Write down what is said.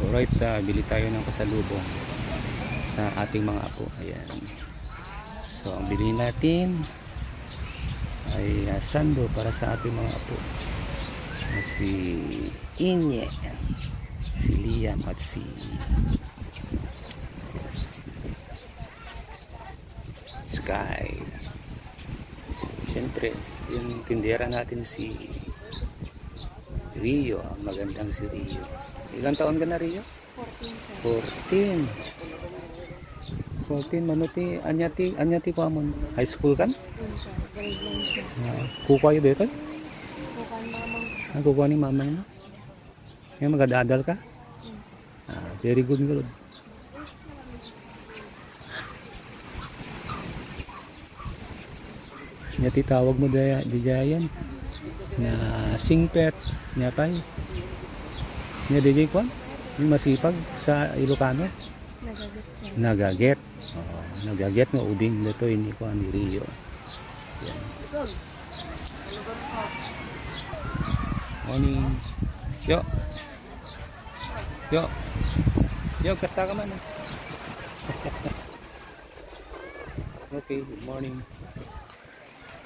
Alright, bili tayo ng pasalubong sa ating mga apo. Ayan. So ang bili natin ay sando para sa ating mga apo. Si Inye, si Liam at si Sky. Siyempre yung tindera natin si Rio. Magandang si Rio. Ilang taon ka na, Rio? 14. 14 manuti anyati ko amon high school kan? Kukuha yung beto? Kukuha ni mama niya? Yung magadadal ka? Very good. Nyati tawag mo di jayan na singpet niya pa niya DJ ko yung masipag sa Ilocano nagaget nagaget mo uding dito ini ko ni Rio. Yan. Morning yo kasta ka man. Okay, good morning.